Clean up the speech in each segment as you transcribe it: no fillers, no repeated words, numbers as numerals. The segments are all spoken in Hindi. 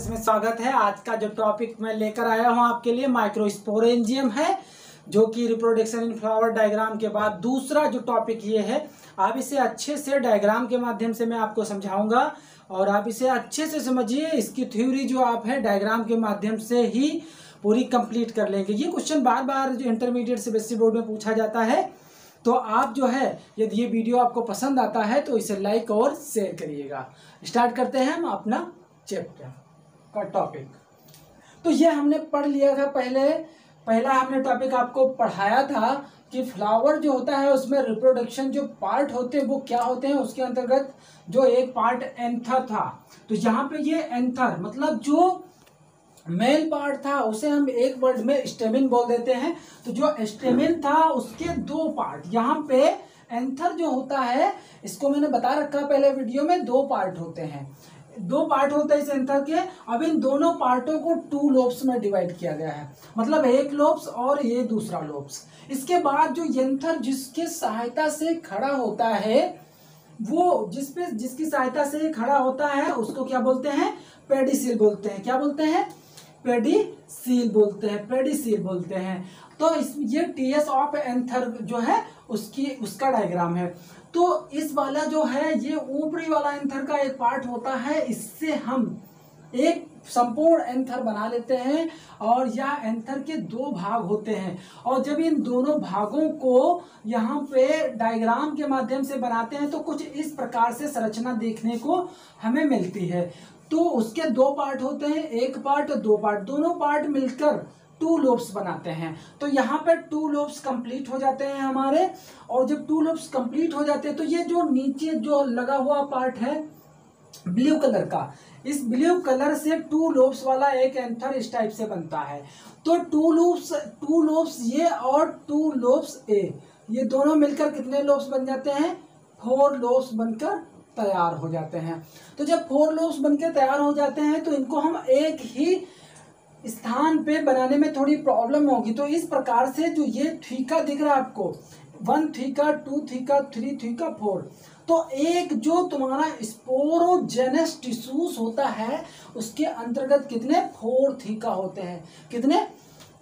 इसमें स्वागत है। आज का जो टॉपिक मैं लेकर आया हूं आपके लिए माइक्रोस्पोरेंजियम है, जो कि रिप्रोडक्शन इन फ्लावर डायग्राम के बाद दूसरा जो टॉपिक ये है। आप इसे अच्छे से डायग्राम के माध्यम से मैं आपको समझाऊंगा और आप इसे अच्छे से समझिए। इसकी थ्योरी जो आप है डायग्राम के माध्यम से ही पूरी कंप्लीट कर लेंगे। ये क्वेश्चन बार बार जो इंटरमीडिएट से बेसिक बोर्ड में पूछा जाता है, तो आप जो है यदि ये वीडियो आपको पसंद आता है तो इसे लाइक और शेयर करिएगा। स्टार्ट करते हैं हम अपना चैप्टर का टॉपिक। तो ये हमने पढ़ लिया था पहला हमने टॉपिक आपको पढ़ाया था कि फ्लावर जो होता है उसमें रिप्रोडक्शन जो पार्ट होते हैं वो क्या होते हैं। उसके अंतर्गत जो एक पार्ट एंथर था, तो यहाँ पे ये एंथर मतलब जो मेल पार्ट था उसे हम एक वर्ड में स्टेमिन बोल देते हैं। तो जो स्टेमिन था उसके दो पार्ट, यहाँ पे एंथर जो होता है इसको मैंने बता रखा पहले वीडियो में, दो पार्ट होते हैं इस एंथर के। अब इन दोनों पार्टों को टू लोब्स में डिवाइड किया गया है, मतलब एक लोब्स और ये दूसरा लोब्स। इसके बाद जो एंथर जिसके सहायता से खड़ा होता है, वो जिसकी सहायता से खड़ा होता है उसको क्या बोलते हैं? पेडिसील बोलते हैं। क्या बोलते हैं? पेडिसील बोलते हैं। तो ये टीएस ऑफ एंथर जो है उसका डायग्राम है। तो इस वाला जो है ये ऊपरी वाला एंथर का एक पार्ट होता है, इससे हम एक संपूर्ण एंथर बना लेते हैं और यह एंथर के दो भाग होते हैं। और जब इन दोनों भागों को यहाँ पे डायग्राम के माध्यम से बनाते हैं तो कुछ इस प्रकार से संरचना देखने को हमें मिलती है। तो उसके दो पार्ट होते हैं, एक पार्ट और दो पार्ट, दोनों पार्ट मिलकर टू लोब्स बनाते हैं। तो यहाँ पे टू लोब्स कंप्लीट हो जाते हैं हमारे। और जब टू लोब्स कंप्लीट हो जाते हैं तो ये जो नीचे जो लगा हुआ पार्ट है ब्लू कलर का, इस ब्लू कलर से टू लोब्स वाला एक एंथर इस टाइप से बनता है। तो टू लोब्स ये और टू लोब्स ए, ये दोनों मिलकर कितने लोब्स बन जाते हैं? 4 लोब्स बनकर तैयार हो जाते हैं। तो जब 4 लोब्स बनकर तैयार हो जाते हैं तो इनको हम एक ही स्थान पे बनाने में थोड़ी प्रॉब्लम होगी। तो इस प्रकार से जो ये थीका दिख रहा है आपको, 1 थीका, 2 थीका, 3 थीका, 4, तो एक जो तुम्हारा स्पोरोजेनस टिश्यूज होता है उसके अंतर्गत कितने? 4 थीका होते हैं। कितने?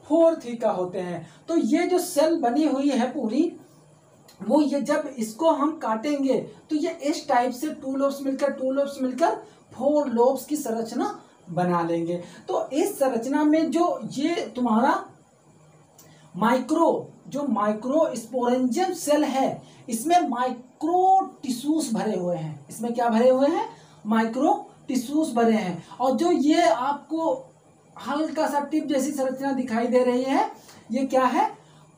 4 थीका होते हैं। तो ये जो सेल बनी हुई है पूरी, वो ये जब इसको हम काटेंगे तो ये इस टाइप से टू लोब्स मिलकर 4 लोब्स की संरचना बना लेंगे। तो इस संरचना में जो ये तुम्हारा माइक्रो स्पोरेंजियम सेल है, इसमें माइक्रो टिश्यूज भरे हुए हैं। इसमें क्या भरे हुए हैं? माइक्रो टिश्यूज भरे हैं। और जो ये आपको हल्का सा टिप जैसी संरचना दिखाई दे रही है, ये क्या है?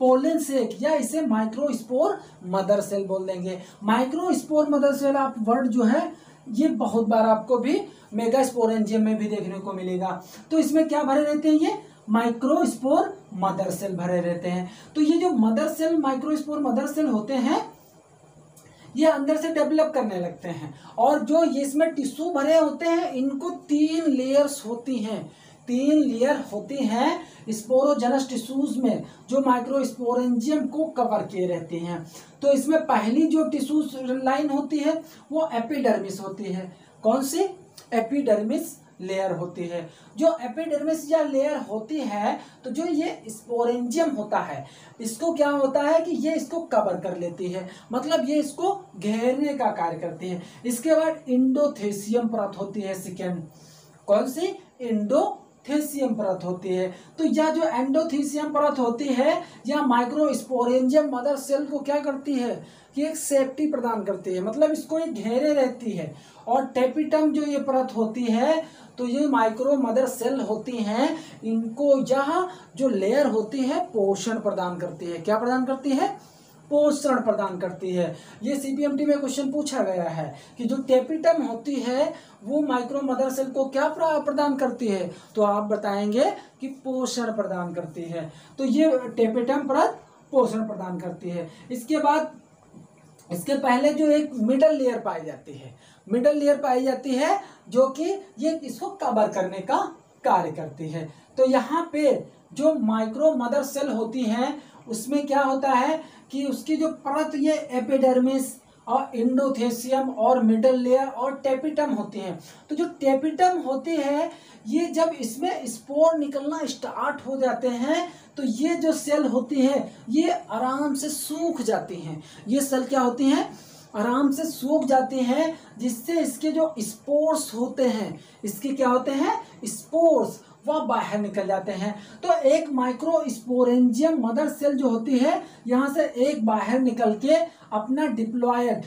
पोलन सेक, या इसे माइक्रोस्पोर मदर सेल बोल देंगे। माइक्रोस्पोर मदर सेल आप वर्ड जो है ये बहुत बार आपको भी मेगास्पोरेंजियम में भी देखने को मिलेगा। तो इसमें क्या भरे रहते हैं? ये माइक्रोस्पोर मदर सेल भरे रहते हैं। तो ये जो mother cell, microspore mother cell होते हैं, ये अंदर से डेवलप करने लगते हैं। और जो ये इसमें टिश्यू भरे होते हैं, इनको 3 लेयर्स होती हैं। 3 लेयर होती हैं स्पोरोजेनस टिश्यूज में, जो माइक्रोस्पोरेंजियम को कवर किए रहती हैं। तो इसमें पहली जो टिश्यू लाइन होती है वो एपिडर्मिस होती है। कौन सी? एपिडर्मिस लेयर होती है। जो एपिडर्मिस या लेयर होती है, तो जो ये स्पोरेंजियम होता है इसको क्या होता है कि ये इसको कवर कर लेती है, मतलब ये इसको घेरने का कार्य करती है। इसके बाद इंडोथेसियम परत होती है सेकेंड। कौन सी? इंडोथेसियम परत होती है। तो यह जो एंडोथेसियम परत होती है यह माइक्रोस्पोरेंजियम मदर सेल को क्या करती है कि एक सेफ्टी प्रदान करती है, मतलब इसको ये घेरे रहती है। और टेपिटम जो ये परत होती है, तो ये माइक्रो मदर सेल होती हैं, इनको यह जो लेयर होती है पोषण प्रदान करती है। क्या प्रदान करती है? पोषण प्रदान करती है। ये सीपीएमटी में क्वेश्चन पूछा गया है कि जो टेपिटम होती है वो माइक्रो मदर सेल को क्या प्रदान करती है, तो आप बताएंगे कि पोषण प्रदान करती है। तो ये टेपिटम परत पोषण प्रदान करती है। इसके बाद इसके पहले जो एक मिडल लेयर पाई जाती है जो कि ये इसको कवर करने का कार्य करती है। तो यहाँ पे जो माइक्रो मदर सेल होती हैं उसमें क्या होता है कि उसकी जो परत ये एपिडर्मिस और इंडोथेसियम और मिडल लेयर और टेपिटम होते हैं। तो जो टेपिटम होते हैं ये जब इसमें स्पोर निकलना स्टार्ट हो जाते हैं तो ये जो सेल होती है ये आराम से सूख जाती हैं। ये सेल क्या होती हैं, आराम से सूख जाती हैं, जिससे इसके जो स्पोर्स होते हैं, इसके क्या होते हैं स्पोर्स, वह बाहर निकल जाते हैं। तो एक माइक्रो स्पोरेंजियम मदर सेल जो होती है यहाँ से एक बाहर निकल के अपना डिप्लॉयड,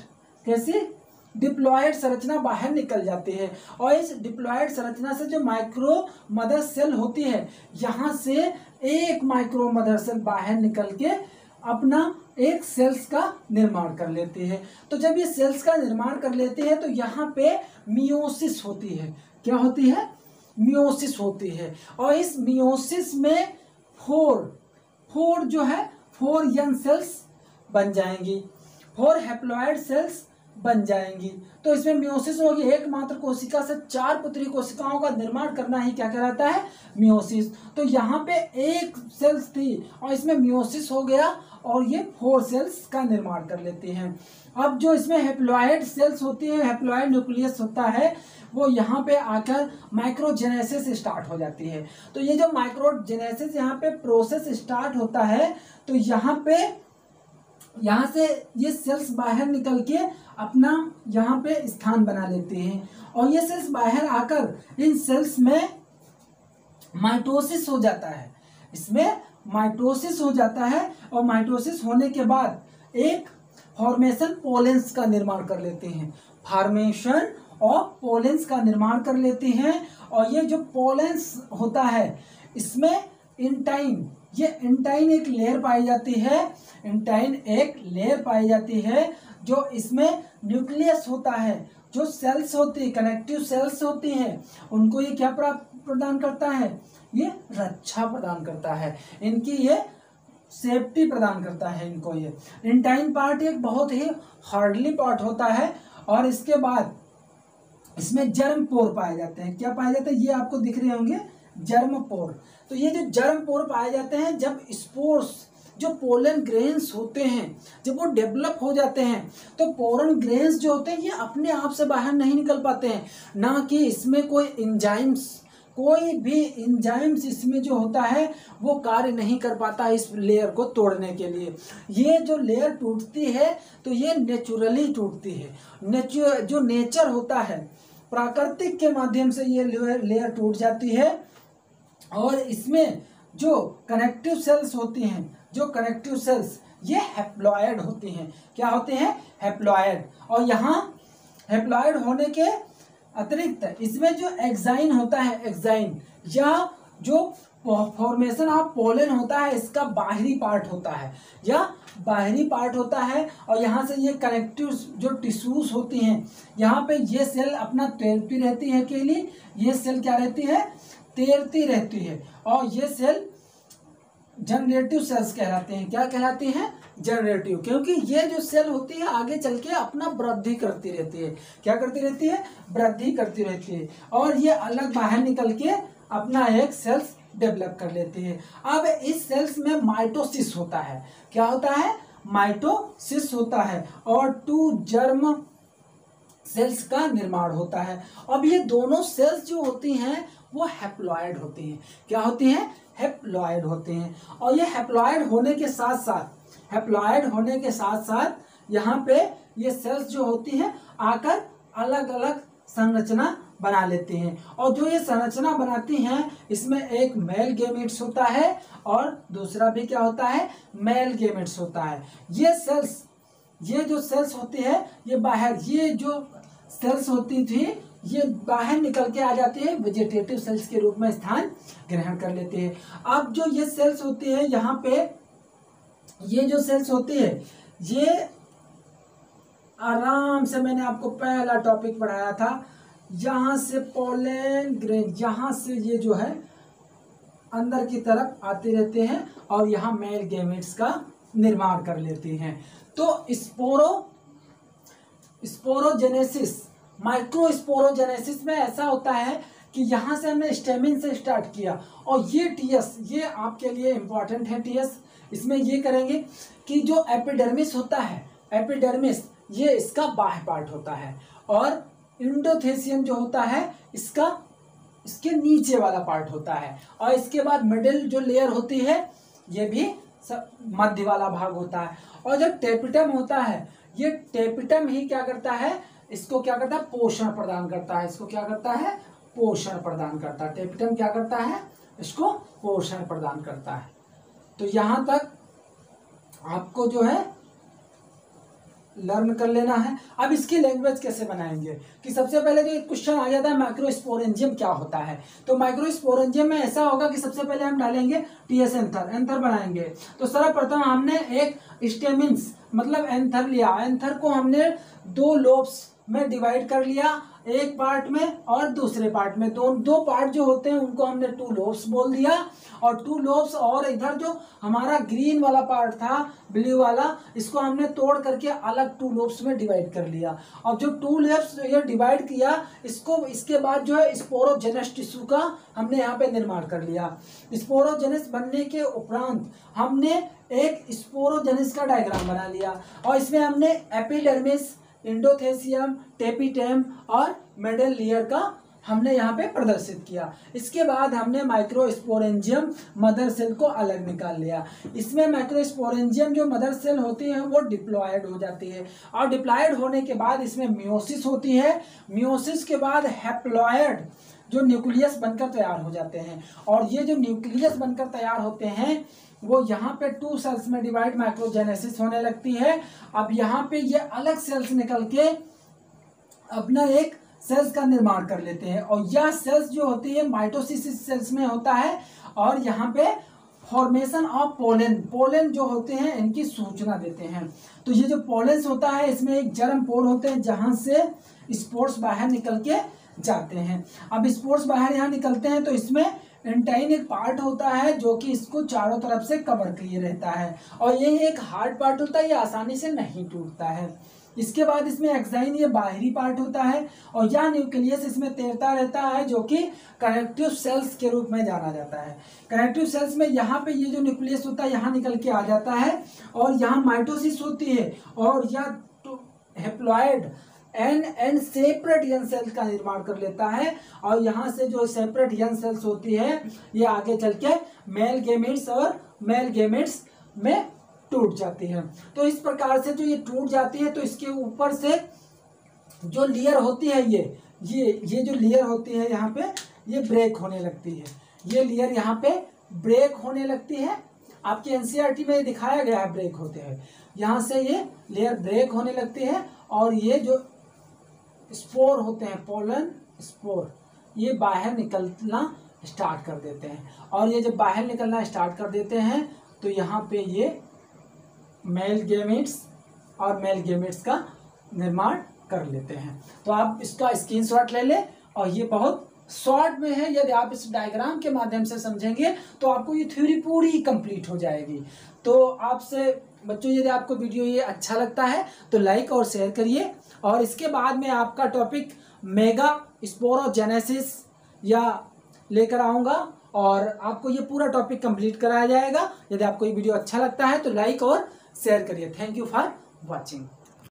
कैसी डिप्लॉयड संरचना बाहर निकल जाती है। और इस डिप्लॉयड संरचना से जो माइक्रो मदर सेल होती है यहाँ से एक माइक्रो मदर सेल बाहर निकल के अपना एक सेल्स का निर्माण कर लेती है। तो जब ये सेल्स का निर्माण कर लेते हैं तो यहाँ पे मियोसिस होती है। क्या होती है, मियोसिस होती है। और इस मियोसिस में फोर जो है 4 यंग सेल्स बन जाएंगी, 4 हैप्लॉयड सेल्स बन जाएंगी। तो इसमें मियोसिस होगी, एकमात्र कोशिका से 4 पुत्री कोशिकाओं का निर्माण करना ही क्या कहलाता है, मियोसिस। तो यहाँ पे एक सेल्स थी और इसमें मियोसिस हो गया और ये 4 सेल्स का निर्माण कर लेती हैं। अब जो इसमें हैप्लॉयड सेल्स होती है, हैप्लॉयड न्यूक्लियस होता है, वो यहाँ पे आकर माइक्रोजेनेसिस स्टार्ट हो जाती है। तो ये जो माइक्रोजेनेसिस यहाँ पे प्रोसेस स्टार्ट होता है तो यहाँ से ये सेल्स बाहर निकल के अपना यहाँ पे स्थान बना लेते हैं। और ये सेल्स बाहर आकर इन सेल्स में माइटोसिस हो जाता है, इसमें माइटोसिस हो जाता है। और माइटोसिस होने के बाद एक फॉर्मेशन पोलेंस का निर्माण कर लेते हैं, फॉर्मेशन और पोलेंस का निर्माण कर लेते हैं। और ये जो पोलेंस होता है इसमें इंटाइन, ये इंटाइन एक लेयर पाई जाती है, इंटाइन एक लेयर पाई जाती है जो इसमें न्यूक्लियस होता है। जो सेल्स होती है, कनेक्टिव सेल्स होती हैं, उनको ये क्या प्रदान करता है, ये रक्षा प्रदान करता है, इनकी ये सेफ्टी प्रदान करता है इनको। ये इंटाइन पार्ट एक बहुत ही हार्डली पार्ट होता है। और इसके बाद इसमें जर्म पोर पाए जाते हैं। क्या पाए जाते हैं, ये आपको दिख रहे होंगे जर्म पोर। तो ये जो जर्म पोर पाए जाते हैं, जब स्पोर्स जो पोलन ग्रेन्स होते हैं जब वो डेवलप हो जाते हैं तो पोलन ग्रेन्स जो होते हैं ये अपने आप से बाहर नहीं निकल पाते हैं, ना कि इसमें कोई भी इंजाइम्स इसमें जो होता है वो कार्य नहीं कर पाता इस लेयर को तोड़ने के लिए। ये जो लेयर टूटती है तो ये नेचुरली टूटती है, जो नेचर होता है प्राकृतिक के माध्यम से ये लेयर टूट जाती है। और इसमें जो कनेक्टिव सेल्स होती हैं, जो कनेक्टिव सेल्स ये हैप्लॉयड होती हैं। क्या होते हैं, हैप्लॉयड। और यहाँ हैप्लॉयड होने के अतिरिक्त इसमें जो एक्साइन होता है, एक्साइन या जो फॉर्मेशन ऑफ पोलन होता है इसका बाहरी पार्ट होता है या बाहरी पार्ट होता है। और यहाँ से ये कनेक्टिव जो टिश्यूज होती हैं यहाँ पे ये सेल अपना तैरती रहती है, अकेली ये सेल क्या रहती है, तैरती रहती है। और ये सेल जनरेटिव सेल्स कहलाते हैं। क्या कहलाती हैं, जनरेटिव, क्योंकि ये जो सेल होती है आगे चल के अपना वृद्धि करती रहती है। क्या करती रहती है, वृद्धि करती रहती है। और ये अलग बाहर निकल के अपना एक सेल्स डेवलप कर लेती है। अब इस सेल्स में माइटोसिस होता है। क्या होता है, माइटोसिस होता है और 2 जर्म सेल्स का निर्माण होता है। अब ये दोनों सेल्स जो होती हैं वो हैप्लॉयड होती हैं। क्या होती हैं, हैप्लॉयड होते हैं। और ये हैप्लॉयड होने के साथ साथ यहाँ पे ये सेल्स जो होती हैं आकर अलग अलग संरचना बना लेती हैं। और जो ये संरचना बनाती हैं इसमें एक मेल गेमेट्स होता है और दूसरा भी क्या होता है, मेल गेमेट्स होता है। ये जो सेल्स होती है ये बाहर, ये जो सेल्स होती थी ये बाहर निकल के आ जाती है, वेजिटेटिव सेल्स के रूप में स्थान ग्रहण कर लेते हैं। अब जो ये सेल्स होती है यहाँ पे, ये जो सेल्स होती है ये आराम से, मैंने आपको पहला टॉपिक पढ़ाया था, यहाँ से पोलन ग्रेन, यहाँ से ये जो है अंदर की तरफ आते रहते हैं और यहाँ मेल गेमेट्स का निर्माण कर लेते हैं। तो स्पोरोजेनेसिस, माइक्रोस्पोरोजेनेसिस में ऐसा होता है कि यहाँ से हमने स्टेमिन से स्टार्ट किया और ये टीएस, ये आपके लिए इम्पॉर्टेंट है टीएस। इसमें ये करेंगे कि जो एपिडर्मिस होता है, एपिडर्मिस ये इसका बाह्य पार्ट होता है, और एंडोथेसियम जो होता है इसके नीचे वाला पार्ट होता है, और इसके बाद मिडिल जो लेयर होती है ये भी मध्य वाला भाग होता है। और जो टेपिटम होता है, ये टेपिटम ही क्या करता है, इसको क्या करता है, पोषण प्रदान करता है। इसको क्या करता है, पोषण प्रदान करता है। टेपिटम क्या करता है, इसको पोषण प्रदान करता है। तो यहां तक आपको जो है लर्न कर लेना है। अब इसकी लैंग्वेज कैसे बनाएंगे, कि सबसे पहले जो एक क्वेश्चन आ जाता है माइक्रोस्पोरेंजियम क्या होता है। तो माइक्रोस्पोरेंजियम में ऐसा होगा कि सबसे पहले हम डालेंगे टीएस एंथर, एंथर बनाएंगे। तो सर्वप्रथम हमने एक स्टेमिन्स मतलब एंथर लिया। एंथर को हमने 2 लोब्स में डिवाइड कर लिया, एक पार्ट में और दूसरे पार्ट में। दो पार्ट जो होते हैं उनको हमने 2 लोब्स बोल दिया, और 2 लोब्स, और इधर जो हमारा ग्रीन वाला पार्ट था, ब्लू वाला, इसको हमने तोड़ करके अलग 2 लोब्स में डिवाइड कर लिया। और जो 2 लोब्स ये डिवाइड किया, इसके बाद जो है स्पोरोजेनस टिश्यू का हमने यहाँ पे निर्माण कर लिया। स्पोरोजेनस बनने के उपरांत हमने एक स्पोरोजेनस का डायग्राम बना लिया, और इसमें हमने एपिडर्मिस, एंडोथेसियम, टेपिटम और मिडिल लेयर का हमने यहाँ पे प्रदर्शित किया। इसके बाद हमने माइक्रोस्पोरेंजियम मदर सेल को अलग निकाल लिया। इसमें माइक्रोस्पोरेंजियम जो मदर सेल होती है वो डिप्लॉयड हो जाती है, और डिप्लॉयड होने के बाद इसमें मियोसिस होती है। मियोसिस के बाद हैप्लॉयड जो न्यूक्लियस बनकर तैयार हो जाते हैं, और ये जो न्यूक्लियस बनकर तैयार होते हैं वो यहाँ पे 2 सेल्स में डिवाइड, माइक्रोजेनेसिस होने लगती है। अब यहाँ पे ये अलग सेल्स निकल के अपना एक सेल्स का निर्माण कर लेते हैं, और यह सेल्स जो होती है माइटोसिस सेल्स में होता है, और यहाँ पे फॉर्मेशन ऑफ पोलन जो होते हैं इनकी सूचना देते हैं। तो ये जो पोलेंस होता है इसमें एक जर्म पोर होते हैं जहां से स्पोर्स बाहर निकल के जाते हैं। अब स्पोर्स बाहर यहाँ निकलते हैं तो इसमें एंटाइन एक पार्ट होता है जो कि इसको चारों तरफ से कवर किए रहता है, और ये एक हार्ड पार्ट होता है, ये आसानी से नहीं टूटता है। इसके बाद इसमें एक्साइन ये बाहरी पार्ट होता है, और यह न्यूक्लियस इसमें तैरता रहता है जो कि कनेक्टिव सेल्स के रूप में जाना जाता है। कनेक्टिव सेल्स में यहाँ पे ये जो न्यूक्लियस होता है यहाँ निकल के आ जाता है, और यहाँ माइटोसिस होती है, और यह हैप्लॉयड एन सेपरेट यंग सेल्स का निर्माण कर लेता है, और यहाँ से जो सेपरेट यंग सेल्स होती है ये आगे चल के मेल गेमेट्स और मेल गेमेट्स में टूट जाती है। तो इस प्रकार से जो ये टूट जाती है तो इसके ऊपर से जो लेयर होती है ये जो लेयर होती है यहाँ पे ये ब्रेक होने लगती है। ये लेयर यहाँ पे ब्रेक होने लगती है, आपके एनसीईआरटी में दिखाया गया है ब्रेक होते हैं। यहाँ से ये लेयर ब्रेक होने लगती है, और ये जो स्पोर होते हैं, पोलन स्पोर, ये बाहर निकलना स्टार्ट कर देते हैं, और ये जब बाहर निकलना स्टार्ट कर देते हैं तो यहाँ पे ये मेल गेमेट्स और मेल गेमेट्स का निर्माण कर लेते हैं। तो आप इसका स्क्रीनशॉट ले लें, और ये बहुत शॉर्ट में है। यदि आप इस डायग्राम के माध्यम से समझेंगे तो आपको ये थ्योरी पूरी कंप्लीट हो जाएगी। तो आपसे बच्चों यदि आपको वीडियो ये अच्छा लगता है तो लाइक और शेयर करिए, और इसके बाद में आपका टॉपिक मेगा स्पोरोजेनेसिस या लेकर आऊँगा, और आपको ये पूरा टॉपिक कंप्लीट कराया जाएगा। यदि आपको ये वीडियो अच्छा लगता है तो लाइक और शेयर करिए। Thank you for watching.